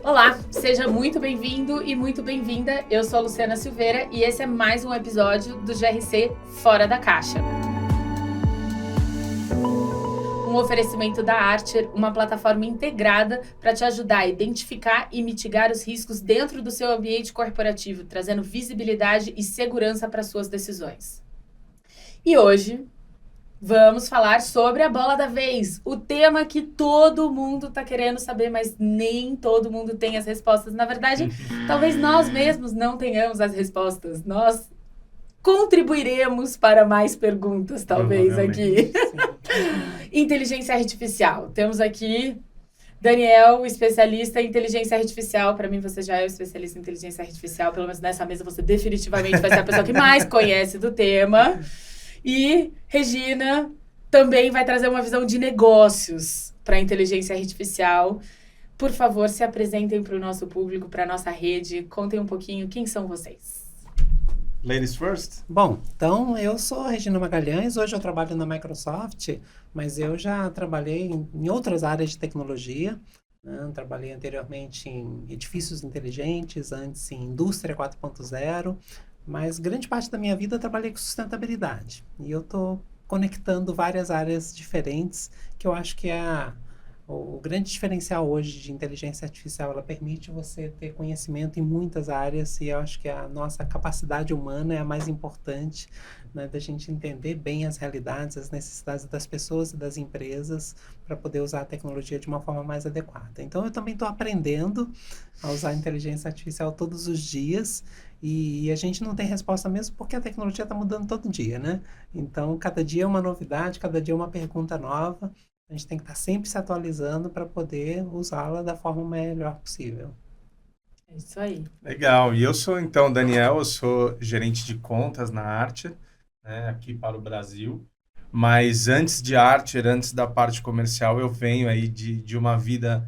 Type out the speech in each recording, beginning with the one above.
Olá, seja muito bem-vindo e muito bem-vinda. Eu sou a Luciana Silveira e esse é mais um episódio do GRC Fora da Caixa. Um oferecimento da Archer, uma plataforma integrada para te ajudar a identificar e mitigar os riscos dentro do seu ambiente corporativo, trazendo visibilidade e segurança para suas decisões. E hoje vamos falar sobre a bola da vez, o tema que todo mundo está querendo saber, mas nem todo mundo tem as respostas. Na verdade, talvez nós mesmos não tenhamos as respostas. Nós contribuiremos para mais perguntas, talvez, aqui. Inteligência artificial. Temos aqui Daniel, especialista em inteligência artificial. Para mim, você já é o especialista em inteligência artificial. Pelo menos nessa mesa, você definitivamente vai ser a pessoa que mais conhece do tema. E Regina também vai trazer uma visão de negócios para a inteligência artificial. Por favor, se apresentem para o nosso público, para a nossa rede. Contem um pouquinho quem são vocês. Ladies first? Bom, então eu sou a Regina Magalhães, hoje eu trabalho na Microsoft, mas eu já trabalhei em outras áreas de tecnologia, né? Trabalhei anteriormente em edifícios inteligentes, antes em indústria 4.0, mas grande parte da minha vida eu trabalhei com sustentabilidade. E eu estou conectando várias áreas diferentes, que eu acho que o grande diferencial hoje de inteligência artificial, ela permite você ter conhecimento em muitas áreas, e eu acho que a nossa capacidade humana é a mais importante, né, da gente entender bem as realidades, as necessidades das pessoas e das empresas para poder usar a tecnologia de uma forma mais adequada. Então, eu também estou aprendendo a usar a inteligência artificial todos os dias, e a gente não tem resposta mesmo porque a tecnologia está mudando todo dia, né? Então, cada dia é uma novidade, cada dia é uma pergunta nova. A gente tem que estar sempre se atualizando para poder usá-la da forma melhor possível. É isso aí. Legal. E eu sou, então, Daniel, eu sou gerente de contas na Archer, né, aqui para o Brasil. Mas antes de Archer, antes da parte comercial, eu venho aí de uma vida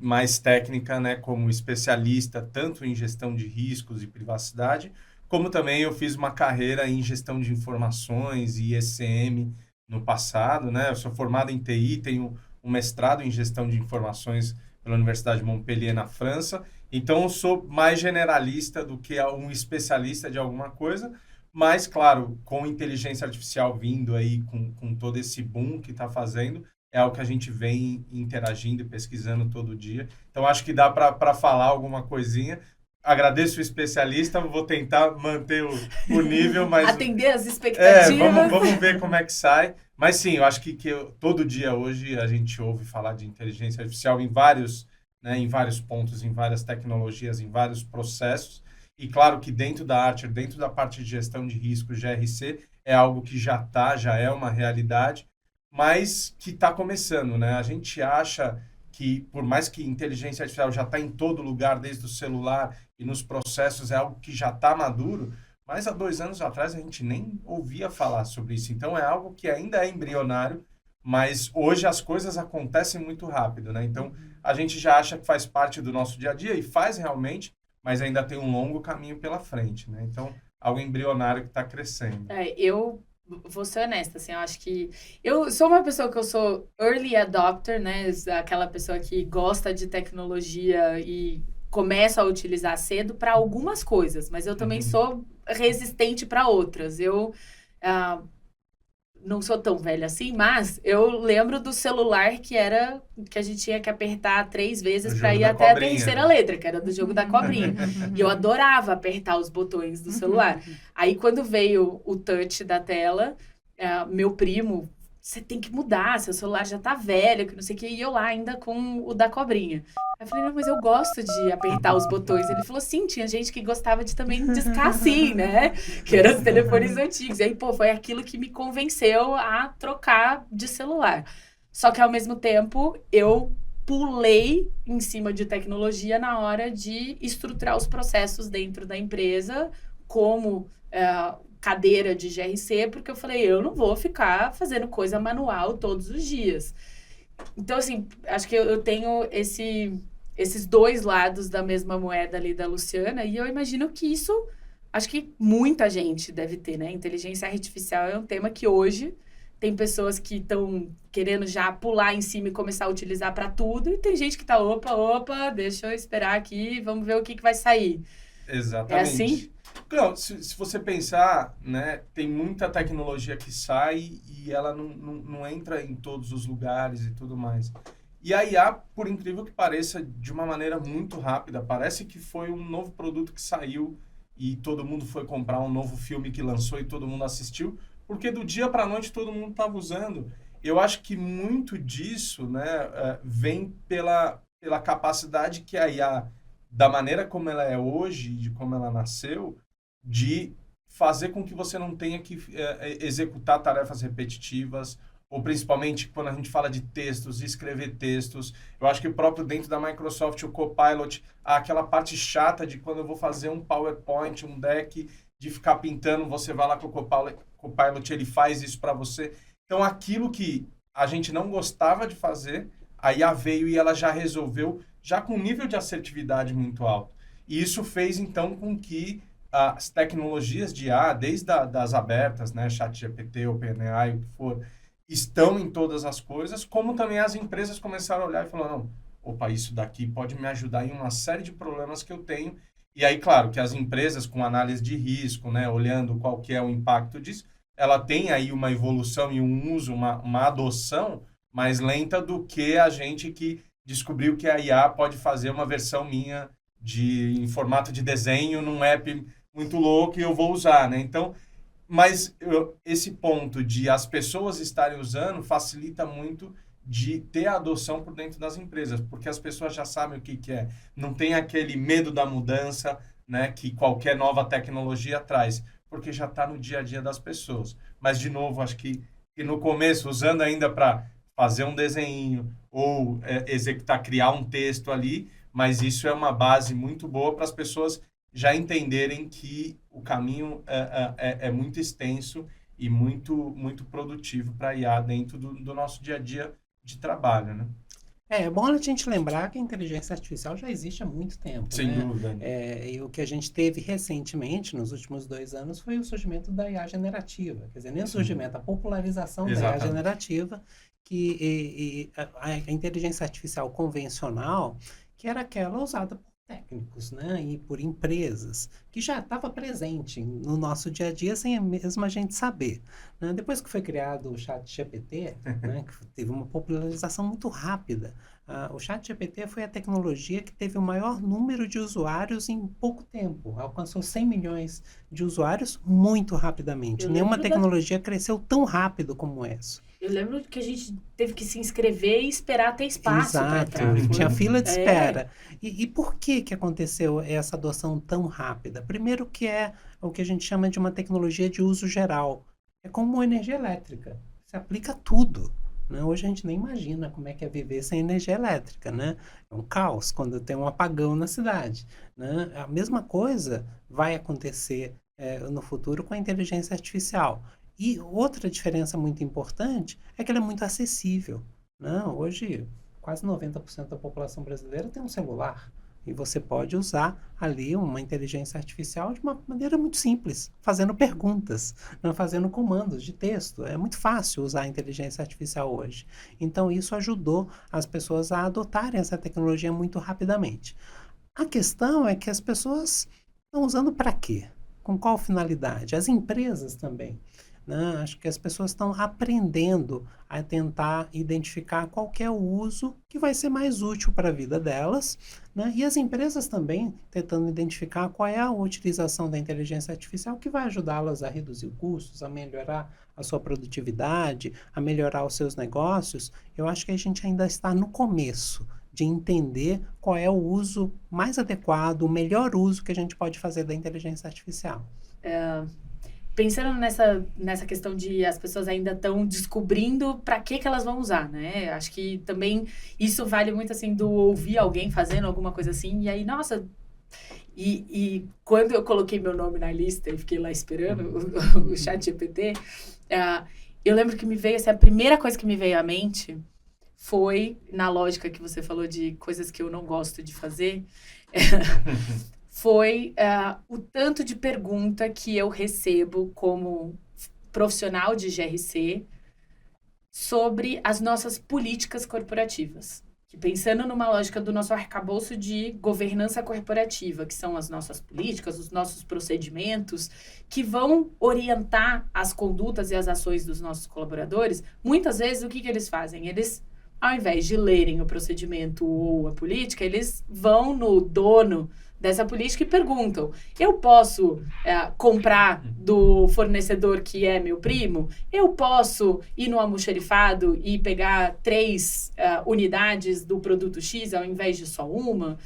mais técnica, né, como especialista, tanto em gestão de riscos e privacidade, como também eu fiz uma carreira em gestão de informações e ECM no passado, né? Eu sou formado em TI, tenho um mestrado em gestão de informações pela Universidade de Montpellier, na França. Então, eu sou mais generalista do que um especialista de alguma coisa, mas, claro, com inteligência artificial vindo aí, com todo esse boom que está fazendo, é algo que a gente vem interagindo e pesquisando todo dia. Então, acho que dá para falar alguma coisinha. Agradeço o especialista, vou tentar manter o nível, mas... Atender as expectativas. Vamos ver como é que sai. Mas sim, eu acho que todo dia hoje a gente ouve falar de inteligência artificial em vários pontos, em várias tecnologias, em vários processos. E claro que dentro da Archer, dentro da parte de gestão de risco, GRC, é algo que já é uma realidade, mas que está começando, né? A gente acha que, por mais que inteligência artificial já está em todo lugar, desde o celular e nos processos, é algo que já está maduro, mas há 2 anos atrás a gente nem ouvia falar sobre isso. Então é algo que ainda é embrionário, mas hoje as coisas acontecem muito rápido, né? Então a gente já acha que faz parte do nosso dia a dia, e faz realmente, mas ainda tem um longo caminho pela frente, né? Então, algo embrionário que está crescendo. Eu vou ser honesta, assim, eu acho que... Eu sou uma pessoa que eu sou early adopter, né? Aquela pessoa que gosta de tecnologia e começa a utilizar cedo para algumas coisas, mas eu também sou resistente para outras. Eu não sou tão velha assim, mas eu lembro do celular que a gente tinha que apertar 3 vezes para ir até a terceira letra, que era do jogo da cobrinha. E eu adorava apertar os botões do celular. Aí, quando veio o touch da tela, meu primo, você tem que mudar, seu celular já tá velho, que não sei o que, e eu lá ainda com o da cobrinha. Aí eu falei, não, mas eu gosto de apertar os botões. Ele falou, sim, tinha gente que gostava de também discar assim, né? Que eram os telefones antigos. E aí, foi aquilo que me convenceu a trocar de celular. Só que, ao mesmo tempo, eu pulei em cima de tecnologia na hora de estruturar os processos dentro da empresa, como cadeira de GRC, porque eu falei, eu não vou ficar fazendo coisa manual todos os dias. Então, assim, acho que eu tenho esses 2 lados da mesma moeda ali da Luciana, e eu imagino que isso, acho que muita gente deve ter, né? Inteligência artificial é um tema que hoje tem pessoas que estão querendo já pular em cima e começar a utilizar para tudo, e tem gente que tá, opa, deixa eu esperar aqui, vamos ver o que vai sair. Exatamente. É assim? Não, se você pensar, né, tem muita tecnologia que sai e ela não entra em todos os lugares e tudo mais. E a IA, por incrível que pareça, de uma maneira muito rápida, parece que foi um novo produto que saiu e todo mundo foi comprar um novo filme que lançou e todo mundo assistiu, porque do dia para a noite todo mundo estava usando. Eu acho que muito disso, né, vem pela capacidade que a IA, da maneira como ela é hoje, de como ela nasceu, de fazer com que você não tenha que executar tarefas repetitivas, ou principalmente quando a gente fala de textos, escrever textos. Eu acho que o próprio dentro da Microsoft, o Copilot, aquela parte chata de quando eu vou fazer um PowerPoint, um deck, de ficar pintando, você vai lá com o Copilot, ele faz isso para você. Então, aquilo que a gente não gostava de fazer, a IA veio e ela já resolveu, já com um nível de assertividade muito alto. E isso fez, então, com que as tecnologias de IA, desde das abertas, né, ChatGPT, OpenAI, o que for, estão em todas as coisas, como também as empresas começaram a olhar e falaram, não, opa, isso daqui pode me ajudar em uma série de problemas que eu tenho. E aí, claro, que as empresas com análise de risco, né, olhando qual que é o impacto disso, ela tem aí uma evolução e um uso, uma adoção mais lenta do que a gente que descobriu que a IA pode fazer uma versão minha em formato de desenho num app muito louco e eu vou usar, né? Então, mas esse ponto de as pessoas estarem usando facilita muito de ter a adoção por dentro das empresas, porque as pessoas já sabem o que é. Não tem aquele medo da mudança, né, que qualquer nova tecnologia traz, porque já está no dia a dia das pessoas. Mas, de novo, acho que no começo, usando ainda para fazer um desenho ou executar, criar um texto ali, mas isso é uma base muito boa para as pessoas já entenderem que o caminho é muito extenso e muito produtivo para a IA dentro do nosso dia a dia de trabalho, né? É bom a gente lembrar que a inteligência artificial já existe há muito tempo, Sem né? dúvida. E o que a gente teve recentemente, nos últimos 2 anos, foi o surgimento da IA generativa. Quer dizer, nem o surgimento, a popularização da IA generativa, que a inteligência artificial convencional, que era aquela usada por técnicos, né, e por empresas, que já estava presente no nosso dia a dia sem mesmo a gente saber, né? Depois que foi criado o ChatGPT, né, que teve uma popularização muito rápida, o ChatGPT foi a tecnologia que teve o maior número de usuários em pouco tempo, alcançou 100 milhões de usuários muito rapidamente. Nenhuma tecnologia cresceu tão rápido como essa. Eu lembro que a gente teve que se inscrever e esperar ter espaço para entrar. Tinha fila de espera. E por que aconteceu essa adoção tão rápida? Primeiro que é o que a gente chama de uma tecnologia de uso geral. É como energia elétrica. Se aplica a tudo. Né? Hoje a gente nem imagina como é que é viver sem energia elétrica. Né? É um caos quando tem um apagão na cidade. Né? A mesma coisa vai acontecer no futuro com a inteligência artificial. E outra diferença muito importante é que ela é muito acessível. Né? Hoje, quase 90% da população brasileira tem um celular. E você pode usar ali uma inteligência artificial de uma maneira muito simples, fazendo perguntas, não fazendo comandos de texto. É muito fácil usar a inteligência artificial hoje. Então, isso ajudou as pessoas a adotarem essa tecnologia muito rapidamente. A questão é que as pessoas estão usando para quê? Com qual finalidade? As empresas também. Né? Acho que as pessoas estão aprendendo a tentar identificar qual que é o uso que vai ser mais útil para a vida delas, né? E as empresas também tentando identificar qual é a utilização da inteligência artificial que vai ajudá-las a reduzir custos, a melhorar a sua produtividade, a melhorar os seus negócios. Eu acho que a gente ainda está no começo de entender qual é o uso mais adequado, o melhor uso que a gente pode fazer da inteligência artificial. Pensando nessa questão de as pessoas ainda estão descobrindo para que elas vão usar, né? Acho que também isso vale muito, assim, do ouvir alguém fazendo alguma coisa assim, e aí, nossa... E quando eu coloquei meu nome na lista e fiquei lá esperando o ChatGPT, eu lembro que me veio, assim, a primeira coisa que me veio à mente foi, na lógica que você falou de coisas que eu não gosto de fazer... foi o tanto de pergunta que eu recebo como profissional de GRC sobre as nossas políticas corporativas. Que pensando numa lógica do nosso arcabouço de governança corporativa, que são as nossas políticas, os nossos procedimentos, que vão orientar as condutas e as ações dos nossos colaboradores, muitas vezes o que eles fazem? Eles, ao invés de lerem o procedimento ou a política, eles vão no dono dessa política e perguntam, eu posso comprar do fornecedor que é meu primo? Eu posso ir no almoxarifado e pegar 3 unidades do produto X ao invés de só uma?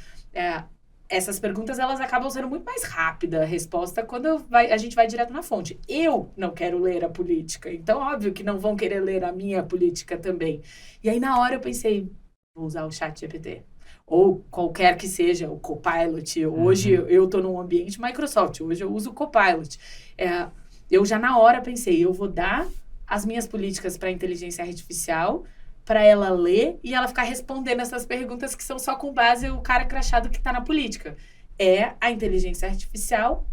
Essas perguntas, elas acabam sendo muito mais rápida a resposta quando a gente vai direto na fonte. Eu não quero ler a política, então óbvio que não vão querer ler a minha política também. E aí na hora eu pensei, vou usar o ChatGPT. Ou qualquer que seja, o Copilot. Hoje eu estou num ambiente Microsoft, hoje eu uso o Copilot. Eu já na hora pensei, eu vou dar as minhas políticas para a inteligência artificial, para ela ler e ela ficar respondendo essas perguntas que são só com base o cara crachado que está na política. É a inteligência artificial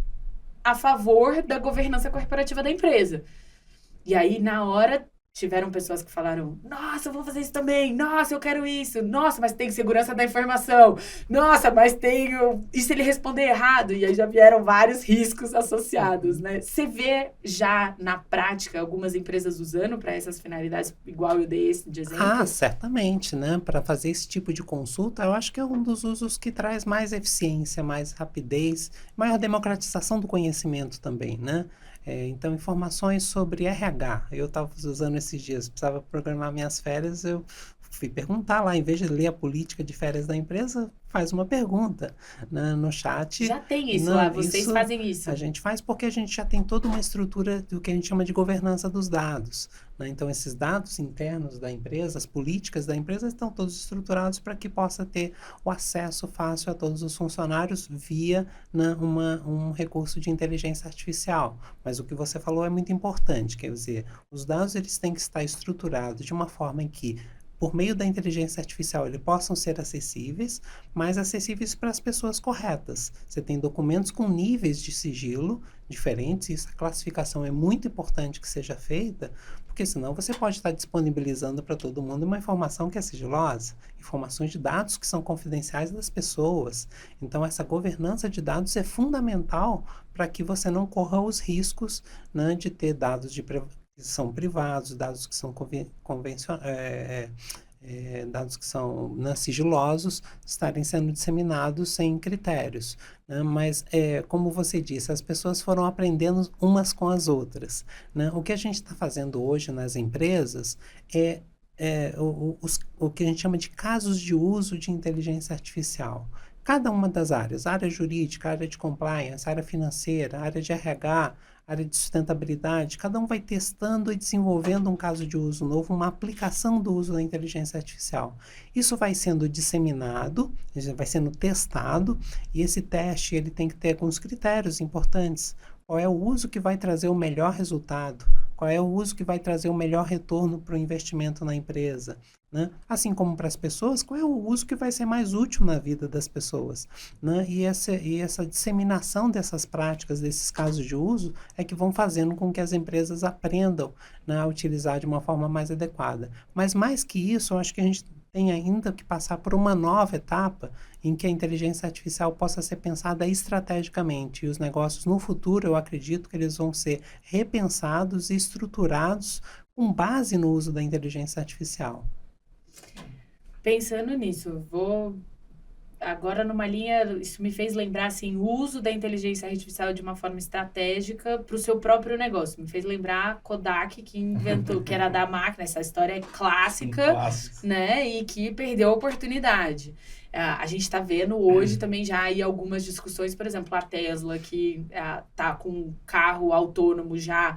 a favor da governança corporativa da empresa. E aí, na hora, tiveram pessoas que falaram, nossa, eu vou fazer isso também, nossa, eu quero isso, nossa, mas tem segurança da informação, nossa, mas e se ele responder errado? E aí já vieram vários riscos associados, né? Você vê já na prática algumas empresas usando para essas finalidades, igual eu dei esse de exemplo? Certamente, né? Para fazer esse tipo de consulta, eu acho que é um dos usos que traz mais eficiência, mais rapidez, maior democratização do conhecimento também, né? Então, informações sobre RH. Eu estava usando esses dias, precisava programar minhas férias, eu fui perguntar lá, em vez de ler a política de férias da empresa, faz uma pergunta, né, no chat. Já tem isso lá, vocês fazem isso. A gente faz porque a gente já tem toda uma estrutura do que a gente chama de governança dos dados, né? Então, esses dados internos da empresa, as políticas da empresa estão todos estruturados para que possa ter o acesso fácil a todos os funcionários via, né, um recurso de inteligência artificial. Mas o que você falou é muito importante, quer dizer, os dados eles têm que estar estruturados de uma forma em que por meio da inteligência artificial, eles possam ser acessíveis, mas acessíveis para as pessoas corretas. Você tem documentos com níveis de sigilo diferentes, e essa classificação é muito importante que seja feita, porque senão você pode estar disponibilizando para todo mundo uma informação que é sigilosa, informações de dados que são confidenciais das pessoas. Então, essa governança de dados é fundamental para que você não corra os riscos, né, de ter dados que são privados, dados que são dados que são sigilosos, estarem sendo disseminados sem critérios, né? Mas, como você disse, as pessoas foram aprendendo umas com as outras, né? O que a gente está fazendo hoje nas empresas o que a gente chama de casos de uso de inteligência artificial. Cada uma das áreas, área jurídica, área de compliance, área financeira, área de RH, área de sustentabilidade, cada um vai testando e desenvolvendo um caso de uso novo, uma aplicação do uso da inteligência artificial. Isso vai sendo disseminado, vai sendo testado, e esse teste ele tem que ter alguns critérios importantes. Qual é o uso que vai trazer o melhor resultado? Qual é o uso que vai trazer o melhor retorno para o investimento na empresa? Né? Assim como para as pessoas, qual é o uso que vai ser mais útil na vida das pessoas? Né? E essa disseminação dessas práticas, desses casos de uso, é que vão fazendo com que as empresas aprendam, né, a utilizar de uma forma mais adequada. Mas mais que isso, eu acho que a gente tem ainda que passar por uma nova etapa em que a inteligência artificial possa ser pensada estrategicamente. E os negócios no futuro, eu acredito que eles vão ser repensados e estruturados com base no uso da inteligência artificial. Pensando nisso, vou agora numa linha, isso me fez lembrar assim, o uso da inteligência artificial de uma forma estratégica para o seu próprio negócio. Me fez lembrar Kodak, que inventou, que era da máquina, essa história é clássica, né? E que perdeu a oportunidade. A gente está vendo hoje também já aí algumas discussões, por exemplo, a Tesla, que está com um carro autônomo já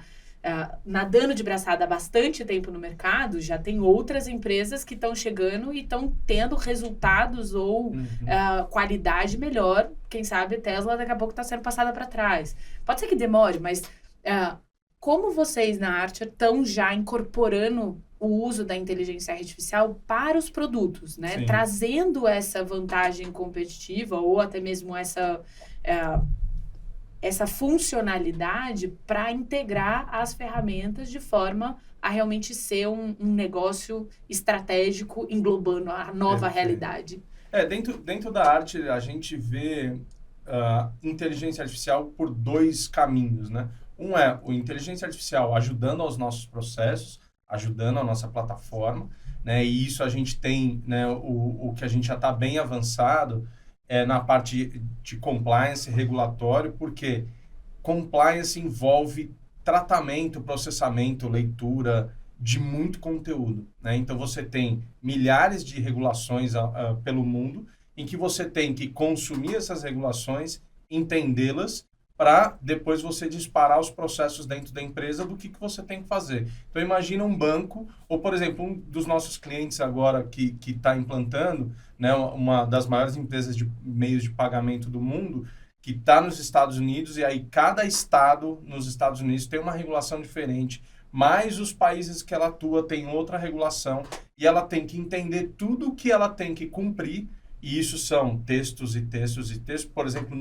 nadando de braçada há bastante tempo no mercado, já tem outras empresas que estão chegando e estão tendo resultados ou qualidade melhor. Quem sabe a Tesla daqui a pouco está sendo passada para trás. Pode ser que demore, mas como vocês na Archer estão já incorporando o uso da inteligência artificial para os produtos, né? Trazendo essa vantagem competitiva ou até mesmo essa essa funcionalidade para integrar as ferramentas de forma a realmente ser um negócio estratégico englobando a nova realidade. Dentro da arte, a gente vê inteligência artificial por dois caminhos, né? Um é o inteligência artificial ajudando aos nossos processos, ajudando a nossa plataforma, né? E isso a gente tem, né, o que a gente já está bem avançado na parte de compliance regulatório, porque compliance envolve tratamento, processamento, leitura de muito conteúdo, né? Então, você tem milhares de regulações pelo mundo em que você tem que consumir essas regulações, entendê-las, para depois você disparar os processos dentro da empresa do que você tem que fazer. Então, imagina um banco, ou, por exemplo, um dos nossos clientes agora que está implantando, né, uma das maiores empresas de meios de pagamento do mundo, que está nos Estados Unidos, e aí cada estado nos Estados Unidos tem uma regulação diferente, mas os países que ela atua têm outra regulação, e ela tem que entender tudo o que ela tem que cumprir. E isso são textos e textos e textos. Por exemplo,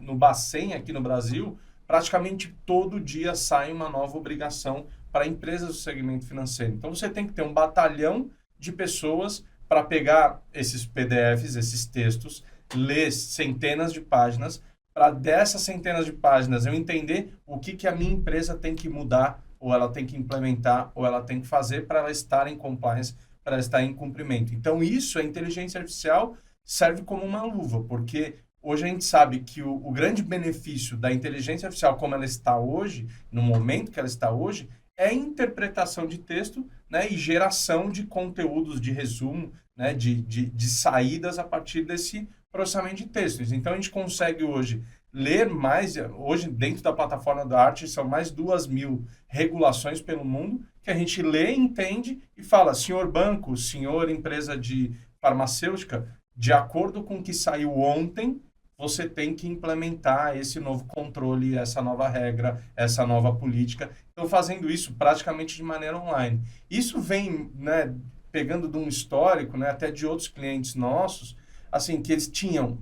no Bacen, aqui no Brasil, praticamente todo dia sai uma nova obrigação para empresas do segmento financeiro. Então, você tem que ter um batalhão de pessoas para pegar esses PDFs, esses textos, ler centenas de páginas, para dessas centenas de páginas eu entender o que a minha empresa tem que mudar, ou ela tem que implementar, ou ela tem que fazer para ela estar em compliance, para ela estar em cumprimento. Então, isso, a inteligência artificial serve como uma luva, porque hoje a gente sabe que o grande benefício da inteligência artificial, como ela está hoje, no momento que ela está hoje, é a interpretação de texto, né, e geração de conteúdos, de resumo, né, de saídas a partir desse processamento de textos. Então, a gente consegue hoje ler mais, hoje dentro da plataforma da Arte, são mais 2.000 regulações pelo mundo, que a gente lê, entende e fala, senhor banco, senhor empresa de farmacêutica, de acordo com o que saiu ontem, você tem que implementar esse novo controle, essa nova regra, essa nova política. Então, fazendo isso praticamente de maneira online. Isso vem, né, pegando de um histórico, né, até de outros clientes nossos, assim, que eles tinham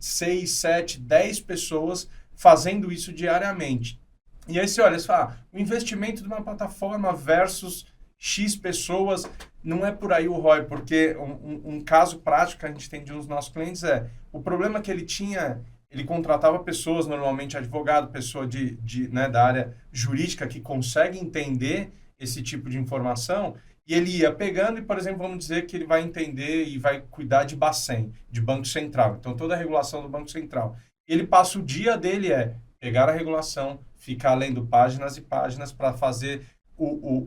6, 7, 10 pessoas fazendo isso diariamente. E aí você olha, você fala, o investimento de uma plataforma versus X pessoas, não é por aí o ROI, porque um caso prático que a gente tem de um dos nossos clientes o problema que ele tinha, ele contratava pessoas, normalmente advogado, pessoa né, da área jurídica que consegue entender esse tipo de informação, e ele ia pegando e, por exemplo, vamos dizer que ele vai entender e vai cuidar de Bacen, de Banco Central. Então, toda a regulação do Banco Central. Ele passa o dia dele pegar a regulação, ficar lendo páginas e páginas para fazer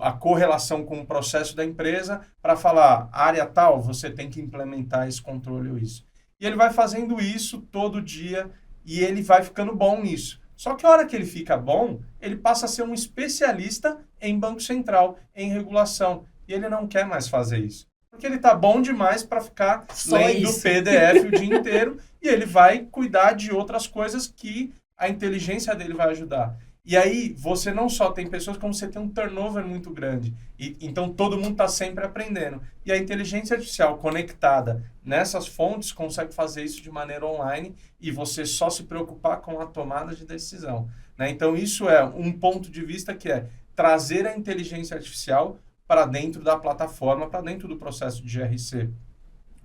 a correlação com o processo da empresa para falar, área tal, você tem que implementar esse controle ou isso. E ele vai fazendo isso todo dia e ele vai ficando bom nisso. Só que a hora que ele fica bom, ele passa a ser um especialista em Banco Central, em regulação. E ele não quer mais fazer isso. Porque ele está bom demais para ficar lendo PDF o dia inteiro e ele vai cuidar de outras coisas que a inteligência dele vai ajudar. E aí, você não só tem pessoas, como você tem um turnover muito grande. Então, todo mundo está sempre aprendendo. E a inteligência artificial conectada nessas fontes consegue fazer isso de maneira online e você só se preocupar com a tomada de decisão, né? Então, isso é um ponto de vista que é trazer a inteligência artificial para dentro da plataforma, para dentro do processo de GRC.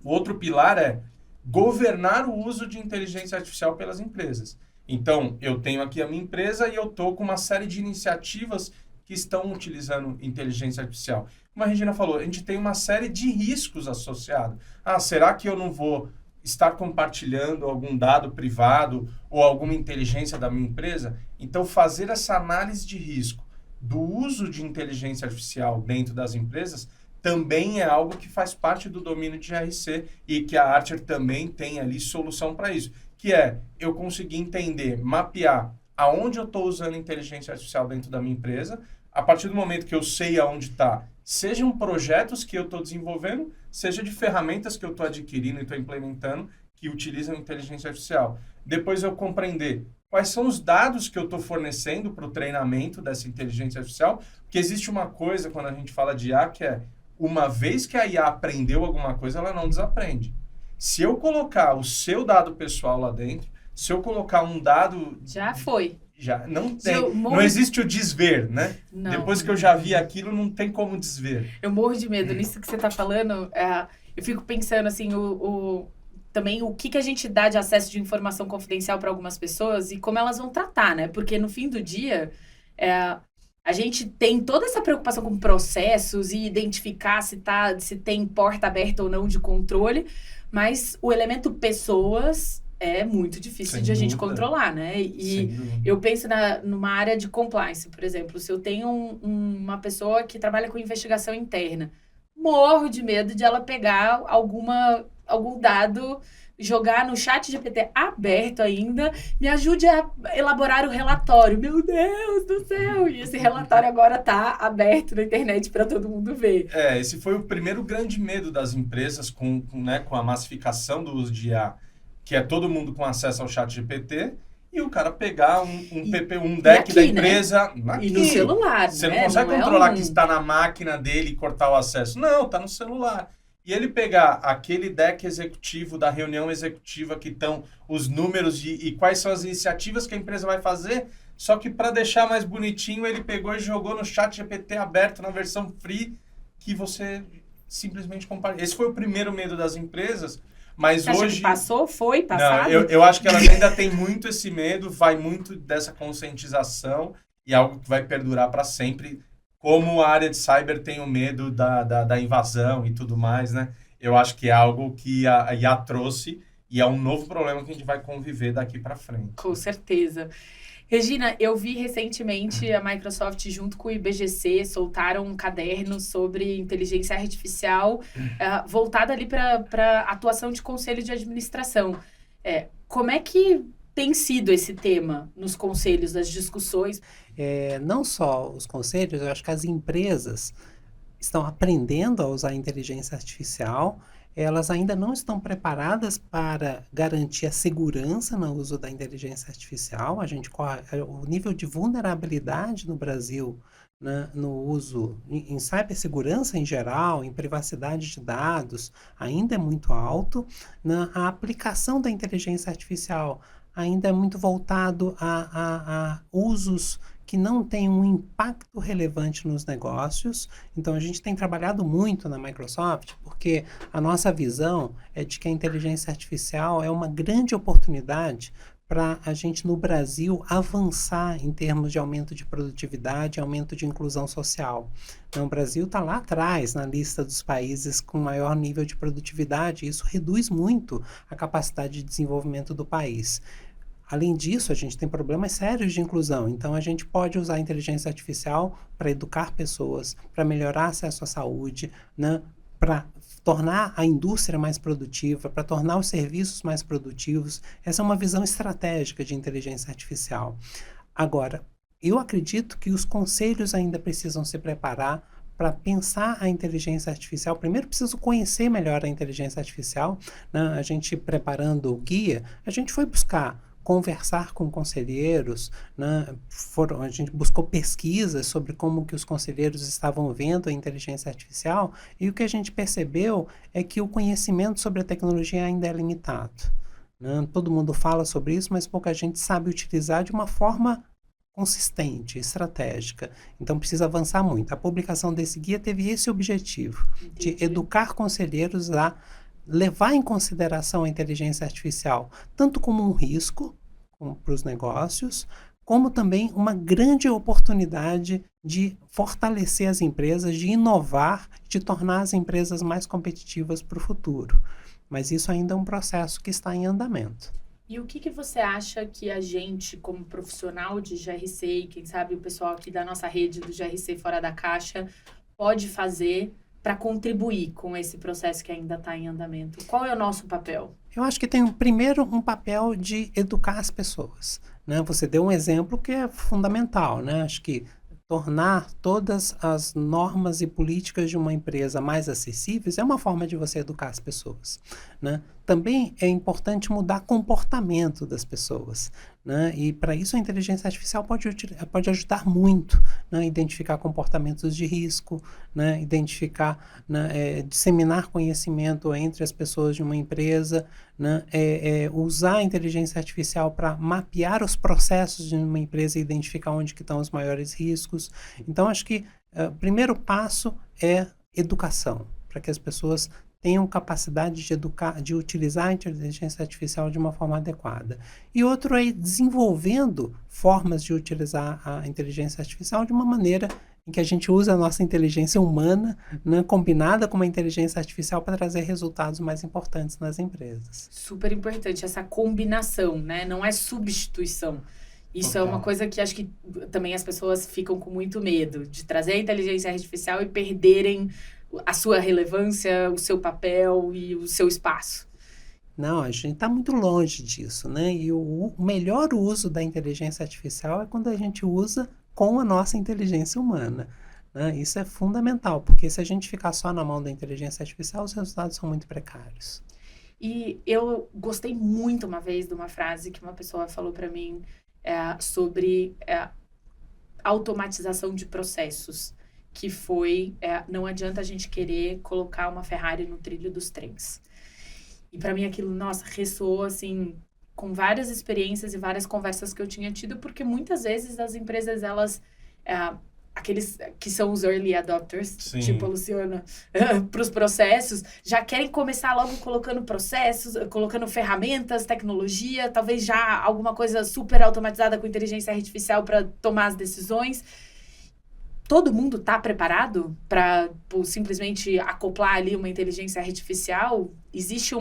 O outro pilar é governar o uso de inteligência artificial pelas empresas. Então, eu tenho aqui a minha empresa e eu estou com uma série de iniciativas que estão utilizando inteligência artificial. Como a Regina falou, a gente tem uma série de riscos associados. Será que eu não vou estar compartilhando algum dado privado ou alguma inteligência da minha empresa? Então, fazer essa análise de risco do uso de inteligência artificial dentro das empresas também é algo que faz parte do domínio de GRC e que a Archer também tem ali solução para isso. Que é eu conseguir entender, mapear aonde eu estou usando inteligência artificial dentro da minha empresa, a partir do momento que eu sei aonde está, sejam projetos que eu estou desenvolvendo, seja de ferramentas que eu estou adquirindo e estou implementando que utilizam inteligência artificial. Depois eu compreender quais são os dados que eu estou fornecendo para o treinamento dessa inteligência artificial, porque existe uma coisa quando a gente fala de IA que é, uma vez que a IA aprendeu alguma coisa, ela não desaprende. Se eu colocar o seu dado pessoal lá dentro, Se eu colocar um dado... Já foi. Já não tem. Eu morro- Não existe o desver, né? Não. Depois que eu já vi aquilo, não tem como desver. Eu morro de medo. Nisso que você tá falando, eu fico pensando, assim, também o que a gente dá de acesso de informação confidencial para algumas pessoas e como elas vão tratar, né? Porque no fim do dia, a gente tem toda essa preocupação com processos e identificar se tem porta aberta ou não de controle, mas o elemento pessoas é muito difícil Sem de a gente dúvida. controlar, né? E Sem dúvida. eu penso numa área de compliance, por exemplo. Se eu tenho uma pessoa que trabalha com investigação interna, morro de medo de ela pegar algum dado, jogar no chat GPT aberto ainda, me ajude a elaborar o relatório. Meu Deus do céu! E esse relatório agora está aberto na internet para todo mundo ver. Esse foi o primeiro grande medo das empresas com a massificação do uso de IA, que é todo mundo com acesso ao chat GPT, e o cara pegar um deck aqui, da empresa... né? Aqui. E no celular, Você né? não consegue Não controlar é que está na máquina dele e cortar o acesso. Não, está no celular. E ele pegar aquele deck executivo da reunião executiva que estão os números e quais são as iniciativas que a empresa vai fazer, só que para deixar mais bonitinho, ele pegou e jogou no chat GPT aberto na versão free, que você simplesmente compartilha. Esse foi o primeiro medo das empresas, mas Você acha hoje... que passou? Foi passado? Não, eu acho que elas ainda têm muito esse medo, vai muito dessa conscientização e algo que vai perdurar para sempre, como a área de cyber tem o medo da invasão e tudo mais, né? Eu acho que é algo que a IA trouxe e é um novo problema que a gente vai conviver daqui para frente. Com certeza. Regina, eu vi recentemente a Microsoft, junto com o IBGC, soltaram um caderno sobre inteligência artificial voltado ali para atuação de conselho de administração. Como é que tem sido esse tema nos conselhos, das discussões? Não só os conselhos, eu acho que as empresas estão aprendendo a usar a inteligência artificial, elas ainda não estão preparadas para garantir a segurança no uso da inteligência artificial. O nível de vulnerabilidade no Brasil, né, no uso em cibersegurança em geral, em privacidade de dados, ainda é muito alto. A aplicação da inteligência artificial ainda é muito voltado a usos que não têm um impacto relevante nos negócios. Então, a gente tem trabalhado muito na Microsoft, porque a nossa visão é de que a inteligência artificial é uma grande oportunidade para a gente, no Brasil, avançar em termos de aumento de produtividade, aumento de inclusão social. Então, o Brasil está lá atrás, na lista dos países com maior nível de produtividade, e isso reduz muito a capacidade de desenvolvimento do país. Além disso, a gente tem problemas sérios de inclusão, então a gente pode usar a inteligência artificial para educar pessoas, para melhorar acesso à saúde, né, para tornar a indústria mais produtiva, para tornar os serviços mais produtivos. Essa é uma visão estratégica de inteligência artificial. Agora, eu acredito que os conselhos ainda precisam se preparar para pensar a inteligência artificial. Primeiro, preciso conhecer melhor a inteligência artificial, né? A gente preparando o guia, a gente foi buscar conversar com conselheiros, né? A gente buscou pesquisas sobre como que os conselheiros estavam vendo a inteligência artificial, e o que a gente percebeu é que o conhecimento sobre a tecnologia ainda é limitado, né? Todo mundo fala sobre isso, mas pouca gente sabe utilizar de uma forma consistente, estratégica. Então precisa avançar muito. A publicação desse guia teve esse objetivo, de educar conselheiros a levar em consideração a inteligência artificial, tanto como um risco para os negócios, como também uma grande oportunidade de fortalecer as empresas, de inovar, de tornar as empresas mais competitivas para o futuro. Mas isso ainda é um processo que está em andamento. E o que você acha que a gente, como profissional de GRC, e quem sabe o pessoal aqui da nossa rede do GRC Fora da Caixa, pode fazer para contribuir com esse processo que ainda está em andamento? Qual é o nosso papel? Eu acho que tem primeiro um papel de educar as pessoas, né? Você deu um exemplo que é fundamental, né? Acho que tornar todas as normas e políticas de uma empresa mais acessíveis é uma forma de você educar as pessoas, né? também é importante mudar comportamento das pessoas, né? E para isso a inteligência artificial pode ajudar muito, né? Identificar comportamentos de risco, né? Identificar, né? Disseminar conhecimento entre as pessoas de uma empresa, né? Usar a inteligência artificial para mapear os processos de uma empresa e identificar onde que estão os maiores riscos. Então, acho que o primeiro passo é educação, para que as pessoas tenham capacidade de utilizar a inteligência artificial de uma forma adequada. E outro é desenvolvendo formas de utilizar a inteligência artificial de uma maneira em que a gente usa a nossa inteligência humana, né, combinada com uma inteligência artificial para trazer resultados mais importantes nas empresas. Super importante essa combinação, né? Não é substituição. Isso é uma coisa que acho que também as pessoas ficam com muito medo de trazer a inteligência artificial e perderem a sua relevância, o seu papel e o seu espaço. Não, a gente está muito longe disso, né? E o melhor uso da inteligência artificial é quando a gente usa com a nossa inteligência humana, né? Isso é fundamental, porque se a gente ficar só na mão da inteligência artificial, os resultados são muito precários. E eu gostei muito uma vez de uma frase que uma pessoa falou para mim sobre automatização de processos, que foi, não adianta a gente querer colocar uma Ferrari no trilho dos trens. E para mim aquilo, nossa, ressoou assim, com várias experiências e várias conversas que eu tinha tido, porque muitas vezes as empresas, elas, aqueles que são os early adopters, Sim. tipo a Luciana, para os processos, já querem começar logo colocando processos, colocando ferramentas, tecnologia, talvez já alguma coisa super automatizada com inteligência artificial para tomar as decisões. Todo mundo está preparado para simplesmente acoplar ali uma inteligência artificial? Existe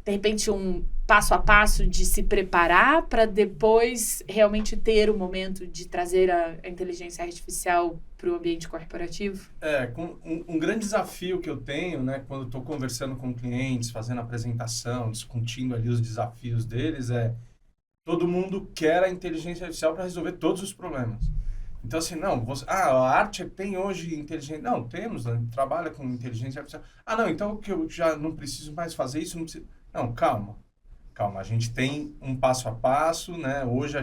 de repente, um passo a passo de se preparar para depois realmente ter o momento de trazer a inteligência artificial para o ambiente corporativo? Um grande desafio que eu tenho, né, quando estou conversando com clientes, fazendo apresentação, discutindo ali os desafios deles, todo mundo quer a inteligência artificial para resolver todos os problemas. Então, assim, a Archer tem hoje inteligência... Não, temos, né? Trabalha com inteligência artificial. Não, então que eu já não preciso mais fazer isso, não preciso... Não, calma. A gente tem um passo a passo, né? Hoje a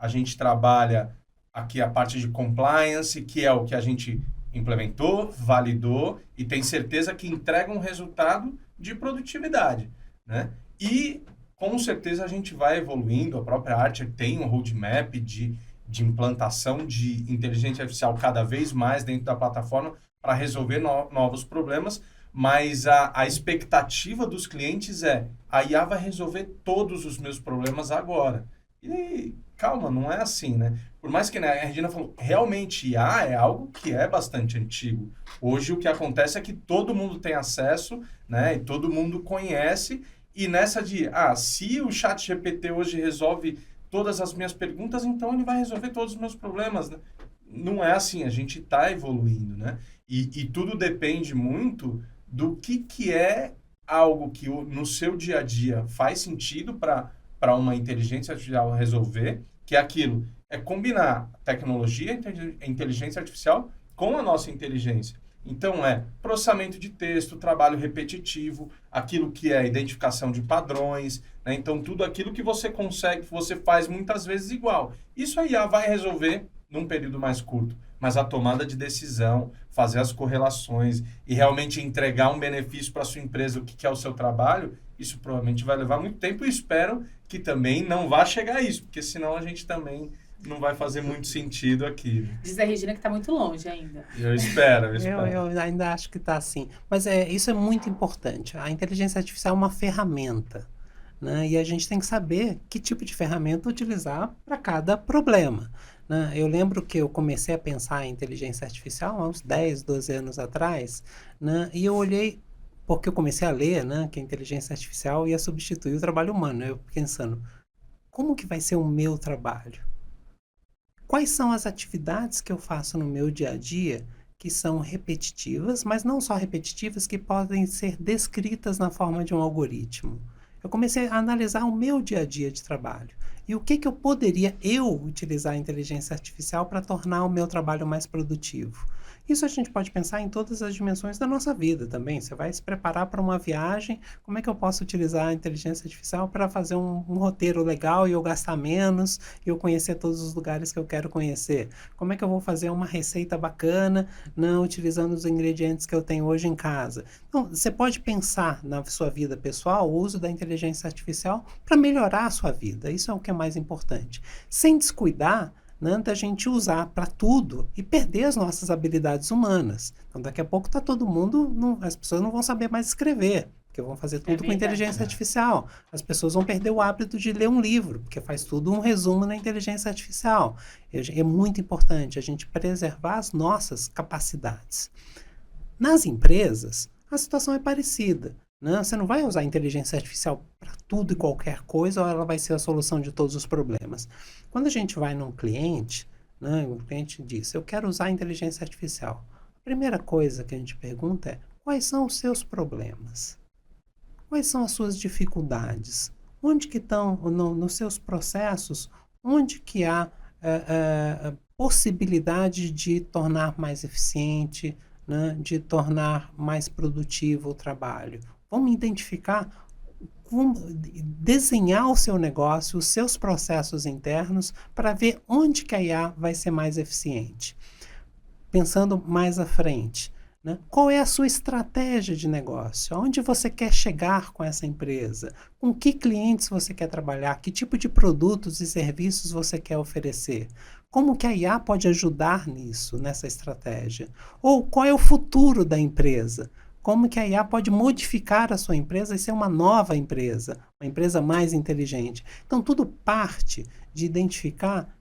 gente trabalha aqui a parte de compliance, que é o que a gente implementou, validou e tem certeza que entrega um resultado de produtividade, né? E com certeza a gente vai evoluindo, a própria Archer tem um roadmap de implantação de inteligência artificial cada vez mais dentro da plataforma para resolver novos problemas, mas a expectativa dos clientes a IA vai resolver todos os meus problemas agora. E calma, não é assim, né? Por mais que, né, a Regina falou, realmente IA é algo que é bastante antigo. Hoje o que acontece é que todo mundo tem acesso, né, e todo mundo conhece, e nessa se o ChatGPT hoje resolve todas as minhas perguntas, então ele vai resolver todos os meus problemas, né? Não é assim, a gente está evoluindo, né? E tudo depende muito do que é algo que no seu dia a dia faz sentido para uma inteligência artificial resolver, que é aquilo, combinar tecnologia, inteligência artificial com a nossa inteligência. Então, processamento de texto, trabalho repetitivo, aquilo que é identificação de padrões, né? Então, tudo aquilo que você consegue, que você faz muitas vezes igual. Isso a IA vai resolver num período mais curto. Mas a tomada de decisão, fazer as correlações e realmente entregar um benefício para a sua empresa, o que é o seu trabalho, isso provavelmente vai levar muito tempo e espero que também não vá chegar a isso, porque senão a gente também não vai fazer muito sentido aqui. Diz a Regina que está muito longe ainda. Eu espero. Eu ainda acho que está assim. Mas isso é muito importante. A inteligência artificial é uma ferramenta, né? E a gente tem que saber que tipo de ferramenta utilizar para cada problema, né? Eu lembro que eu comecei a pensar em inteligência artificial há uns 10, 12 anos atrás, né? E eu olhei, porque eu comecei a ler, né, que a inteligência artificial ia substituir o trabalho humano. Eu pensando, como que vai ser o meu trabalho? Quais são as atividades que eu faço no meu dia a dia que são repetitivas, mas não só repetitivas, que podem ser descritas na forma de um algoritmo? Eu comecei a analisar o meu dia a dia de trabalho. E o que eu poderia utilizar a inteligência artificial para tornar o meu trabalho mais produtivo? Isso a gente pode pensar em todas as dimensões da nossa vida também. Você vai se preparar para uma viagem, como é que eu posso utilizar a inteligência artificial para fazer um roteiro legal e eu gastar menos e eu conhecer todos os lugares que eu quero conhecer? Como é que eu vou fazer uma receita bacana, não utilizando os ingredientes que eu tenho hoje em casa? Então, você pode pensar na sua vida pessoal o uso da inteligência artificial para melhorar a sua vida. Isso é o que é mais importante. Sem descuidar, né, da gente usar para tudo e perder as nossas habilidades humanas. Então, daqui a pouco tá todo mundo, as pessoas não vão saber mais escrever, porque vão fazer tudo com inteligência artificial. As pessoas vão perder o hábito de ler um livro, porque faz tudo um resumo na inteligência artificial. É muito importante a gente preservar as nossas capacidades. Nas empresas, a situação é parecida. Né? Você não vai usar a inteligência artificial para tudo e qualquer coisa, ou ela vai ser a solução de todos os problemas. Quando a gente vai num cliente, né, o cliente diz, eu quero usar a inteligência artificial. A primeira coisa que a gente pergunta é, quais são os seus problemas? Quais são as suas dificuldades? Onde que estão, nos seus processos, onde que há possibilidade de tornar mais eficiente, né, de tornar mais produtivo o trabalho? Vamos identificar, desenhar o seu negócio, os seus processos internos, para ver onde que a IA vai ser mais eficiente. Pensando mais à frente, né? Qual é a sua estratégia de negócio? Aonde você quer chegar com essa empresa? Com que clientes você quer trabalhar? Que tipo de produtos e serviços você quer oferecer? Como que a IA pode ajudar nisso, nessa estratégia? Ou qual é o futuro da empresa? Como que a IA pode modificar a sua empresa e ser uma nova empresa, uma empresa mais inteligente? Então, tudo parte de identificar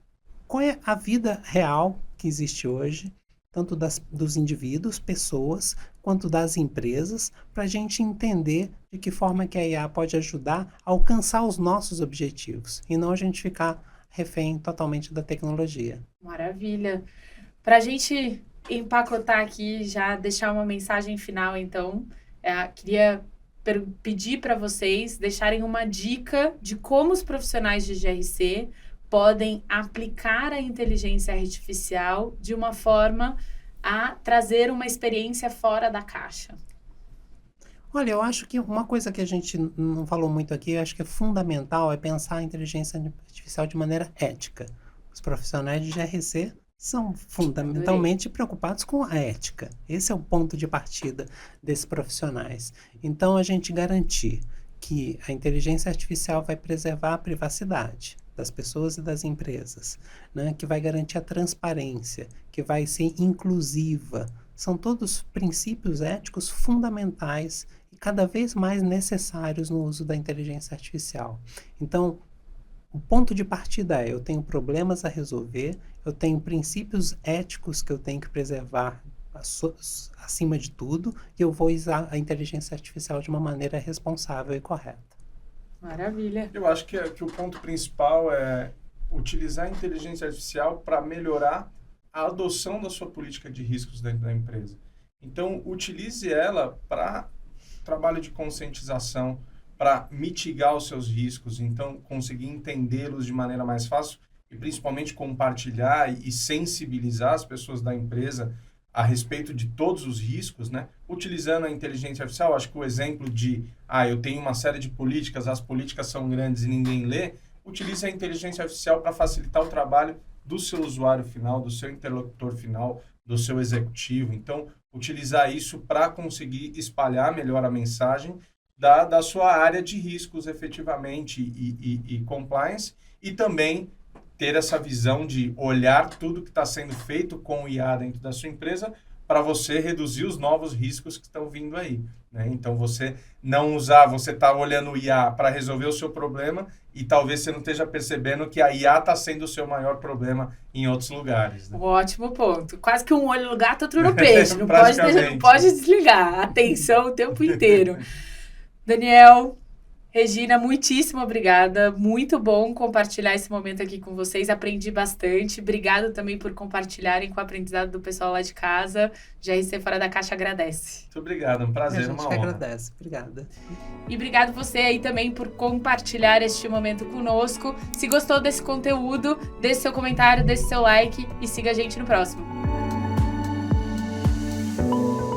qual é a vida real que existe hoje, tanto dos indivíduos, pessoas, quanto das empresas, para a gente entender de que forma que a IA pode ajudar a alcançar os nossos objetivos, e não a gente ficar refém totalmente da tecnologia. Maravilha. Para a gente empacotar aqui, já deixar uma mensagem final, então, queria pedir para vocês deixarem uma dica de como os profissionais de GRC podem aplicar a inteligência artificial de uma forma a trazer uma experiência fora da caixa. Olha, eu acho que uma coisa que a gente não falou muito aqui, eu acho que é fundamental, é pensar a inteligência artificial de maneira ética. Os profissionais de GRC são fundamentalmente preocupados com a ética. Esse é o ponto de partida desses profissionais. Então, a gente garantir que a inteligência artificial vai preservar a privacidade das pessoas e das empresas, né? Que vai garantir a transparência, que vai ser inclusiva. São todos princípios éticos fundamentais e cada vez mais necessários no uso da inteligência artificial. Então, o ponto de partida é, eu tenho problemas a resolver, eu tenho princípios éticos que eu tenho que preservar acima de tudo, e eu vou usar a inteligência artificial de uma maneira responsável e correta. Maravilha. Eu acho que o ponto principal é utilizar a inteligência artificial para melhorar a adoção da sua política de riscos dentro da empresa. Então, utilize ela para trabalho de conscientização, para mitigar os seus riscos, então conseguir entendê-los de maneira mais fácil e principalmente compartilhar e sensibilizar as pessoas da empresa a respeito de todos os riscos, né? Utilizando a inteligência artificial, acho que o exemplo de, eu tenho uma série de políticas, as políticas são grandes e ninguém lê, utilize a inteligência artificial para facilitar o trabalho do seu usuário final, do seu interlocutor final, do seu executivo. Então, utilizar isso para conseguir espalhar melhor a mensagem da sua área de riscos efetivamente e compliance, e também ter essa visão de olhar tudo que está sendo feito com o IA dentro da sua empresa para você reduzir os novos riscos que estão vindo aí, né? Então, você não usar, você está olhando o IA para resolver o seu problema e talvez você não esteja percebendo que a IA está sendo o seu maior problema em outros lugares, né? Ótimo ponto. Quase que um olho no gato, outro no peixe. Não pode desligar. Atenção o tempo inteiro. Daniel, Regina, muitíssimo obrigada. Muito bom compartilhar esse momento aqui com vocês. Aprendi bastante. Obrigado também por compartilharem com o aprendizado do pessoal lá de casa. GRC Fora da Caixa agradece. Muito obrigado. Um prazer, uma honra. Agradece. Obrigada. E obrigado você aí também por compartilhar este momento conosco. Se gostou desse conteúdo, deixe seu comentário, deixe seu like e siga a gente no próximo. Obrigada.